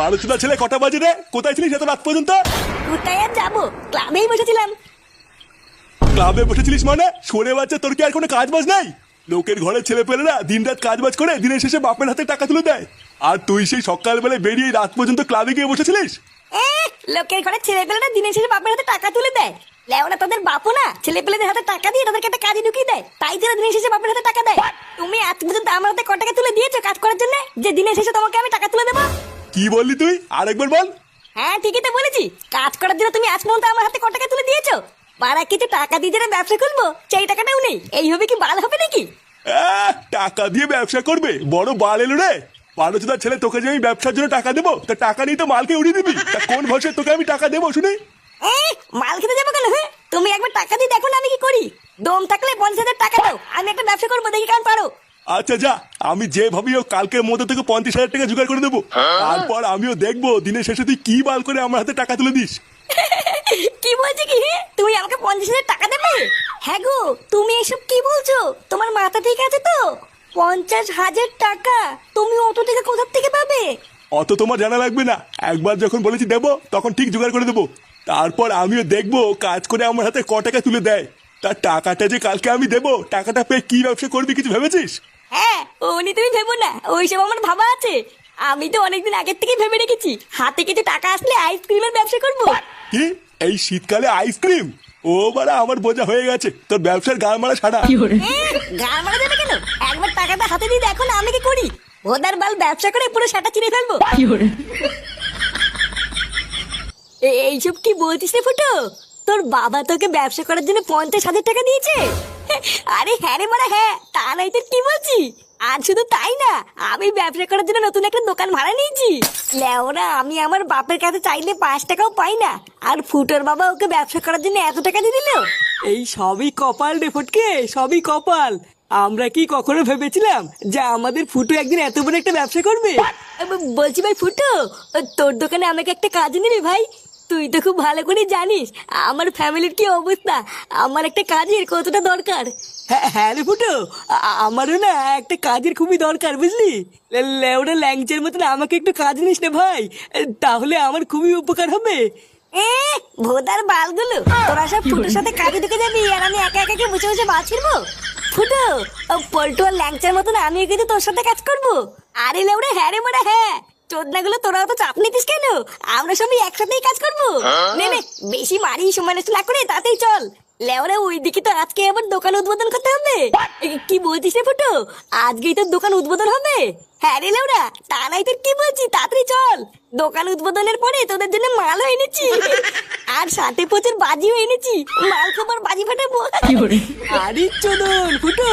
আলোচনা ছেলে কটা বাজে রে? কোথায় ছিলিস এত রাত পর্যন্ত? কোথায় আর যাবো, ক্লাবেই বসেছিলাম। ক্লাবে বসেছিলিস মানে? সরে বাচ্চা, তোর কি আর কোনো কাজ বাজ নাই? লোকের ঘরে ছেলে পেলেরা দিন রাত কাজ বাজ করে দিনের শেষে বাপের হাতে টাকা তুলে দেয়, আর তুই সেই সকালবেলায় বেরিয়ে রাত পর্যন্ত ক্লাবে গিয়ে বসেছিলিস? লোকের ঘরে ছেলেপেলেরা দিনের শেষে বাপের হাতে টাকা তুলে দেয়। লেওরা তাদের বাপও না ছেলেপেলেদের হাতে টাকা দিয়ে তাদেরকে একটা কাজে ঢুকিয়ে দেয়, তাই তারা দিনের শেষে বাপের হাতে টাকা দেয়। তুমি আজ পর্যন্ত আমার হাতে ক টাকা তুলে দিয়েছো কাজ করার জন্য যে দিনের শেষে তোমাকে আমি টাকা তুলে দেবো? কি বললি তুই? আরেকবার বল। হ্যাঁ ঠিকই তো বলেছি, কাজ করার জন্য তুমি আজ পর্যন্ত আমার হাতে ক টাকা তুলে দিয়েছো? পাড়া কিছু টাকা দিয়ে যারা ব্যবসা করবো সেই টাকাটাও নেই, এইভাবে কি বাল হবে নাকি? টাকা দিয়ে ব্যবসা করবে? বড় বাল এলো রে। বারোচোদার ছেলে, তোকে যে আমি ব্যবসার জন্য টাকা দেবো, তা টাকা নিয়ে তো মালকে উড়িয়ে দিবি। তা কোন ভরসায় তোকে আমি টাকা দেবো শুনি? মাল খেতে যাবো কেন? হ্যাঁ তুমি একবার টাকা দিয়ে দেখো না আমি কি করি। দম থাকলে 50,000 টাকা দাও, আমি একটা ব্যবসা করবো, দেখি কেমন পারো। আচ্ছা যা, আমি যে ভাবি ও কালকের মধ্যে থেকে 50,000 টাকা জোগাড় করে দেবো। তারপর আমিও দেখবো দিনের শেষে তুই কি বাল করে আমার হাতে টাকা তুলে দিস। কি বলছি কি? তুমি আমাকে 50,000 টাকা দেবে? হ্যাঁ গো, তুমি এসব কি বলছো? তোমার মাথা ঠিক আছে তো? 50,000 টাকা তুমি অত টাকা কোথা থেকে পাবে? অত তোমার জানা লাগবে না, একবার যখন বলেছি দেবো তখন ঠিক জোগাড় করে দেবো। তারপর আমিও দেখবো কাজ করে আমার হাতে ক টাকা তুলে দেয়। তার টাকাটা যে কালকে আমি দেবো, টাকাটা পেয়ে কি ব্যবসা করবি কিছু ভেবেছিস? হ্যাঁ উনি তুমি ভেবো না, ওইসব আমার ভাবা আছে। আমি তো অনেকদিন আগের থেকেই ভেবে রেখেছি হাতে কিছু টাকা আসলে আইসক্রিমের ব্যবসা করবো। কি এই শীতকালে আইসক্রিম? ও বাড়া, আমার বোঝা হয়ে গেছে তোর ব্যবসার গাল মারা ছাড়া। গাল মারা যাবে কেন? একবার টাকাটা হাতে দিয়ে দেখো না আমি কি করি। ওদার বাল ব্যবসা করে পুরো সাটা চিরে ফেলবো। এইসব কি বলছিস রে ফুটো? তোর বাবা তোকে ব্যবসা করার জন্য 50,000 টাকা দিয়েছে? আরে হ্যাঁ রে মারা হ্যাঁ, তা নাই তোর কি বলছি। আর শুধু তাই না, আমি ব্যবসা করার জন্য নতুন একটা দোকান ভাড়া নিয়েছি। লেওরা আমি আমার বাপের কাছে চাইলে 5 টাকাও পাই না, আর ফুটোর বাবা ওকে ব্যবসা করার জন্য এত টাকা দিয়ে দিল। এই সবই কপাল রে ফটকে, সবই কপাল। আমরা কি কখনো ভেবেছিলাম যে আমাদের ফুটু একদিন এত বড় একটা ব্যবসা করবে? বলছি ভাই ফুটো, তোর দোকানে আমাকে একটা কাজ নিবি ভাই? তুই তো খুব ভালো করে জানিস আমার ফ্যামিলির কি অবস্থা, আমার একটা কাজের কতটা দরকার। হ্যাঁ হ্যাঁ রে ফুটু, আমারও না একটা কাজের খুবই দরকার, বুঝলি? লেওড়া ল্যাংচের মতন আমাকে একটু কাজ নিস না ভাই, তাহলে আমার খুবই উপকার হবে। ভোদার বালগুলো, তোরা সব ফুটোর সাথে কাজে ঢুকে যাবি আর আমি একা একা কি বসে বসে বাদ ফিরবো? ফুটো, পল্টু আর ল্যাংচার মতন আমিও কিন্তু তোর সাথে কাজ করবো। আরে লেউড়ে হ্যাঁ রে মোড়া হ্যাঁ, চোদনাগুলো তোরাও তো চাপ নিতিস কেন? আমরা সবাই একসাথেই কাজ করবো। নে নে, বেশি মারি সময় নষ্ট না করে তাতেই চল। লেওরা ওইদিকে তো আজকে আবার দোকান উদ্বোধন করতে হবে। কি বলছিস রে ফুটো, আজকেই তোর দোকান উদ্বোধন হবে? হ্যাঁ রে লেওরা, তা নাই তোর কি বলছি, তাড়াতাড়ি চল। দোকান উদ্বোধনের পরে তোদের জন্য মালও এনেছি, আর সাথে প্রচুর বাজিও এনেছি, মাল খাবার বাজি ফাটাবো। আরে চোদন ফুটু,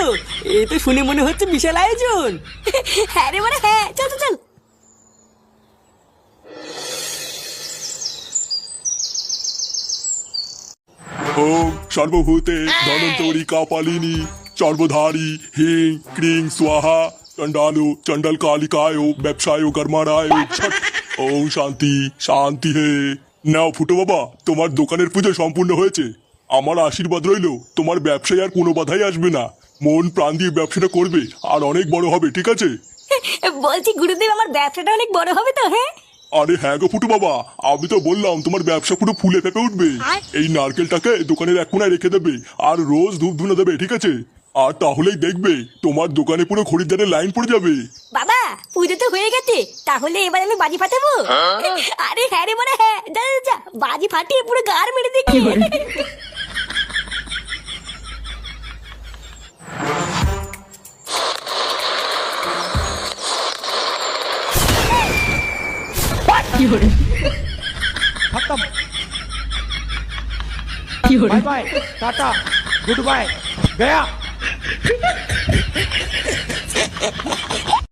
এ তো শুনে মনে হচ্ছে বিশাল আয়োজন। হ্যাঁ রে মানে হ্যাঁ, চল চল চল। ওম সর্বভূতে ধনন্তরী কাপালিনী সর্বধারী হিং ক্রিং স্বাহা চণ্ডালু চণ্ডাল কালিকায় ব্যবসায় গর্মারায় ছট। ওম শান্তি শান্তি হে। নাও ফুটো বাবা, তোমার দোকানের পুজো সম্পূর্ণ হয়েছে। আমার আশীর্বাদ রইলো তোমার ব্যবসায় আর কোনো বাধাই আসবে না। মন প্রাণ দিয়ে ব্যবসাটা করবে আর অনেক বড় হবে, ঠিক আছে? বলছি গুরুদেব, আমার ব্যবসাটা অনেক বড় হবে তো? হ্যাঁ আরে হ্যাঁ গো ফুটু বাবা, আমি তো বললাম তোমার ব্যবসা পুরো ফুলে ফেপে উঠবে। এই নারকেলটাকে দোকানের এক কোনায় রেখে দেবে আর রোজ ধূপ ধুনে দেবে, ঠিক আছে? আর তাহলেই দেখবে তোমার দোকানে পুরো খরিদ্দারের লাইন পড়ে যাবে। বাবা, পুজো তো হয়ে গেছে, তাহলে এবার আমি বাজি ফাটাবো। আরে হ্যাঁ রে মানে হ্যাঁ, যা যা যা, বাজি ফাটিয়ে পুরো গার মেরে দেখি। खत्म। Bye bye, tata, goodbye, गया।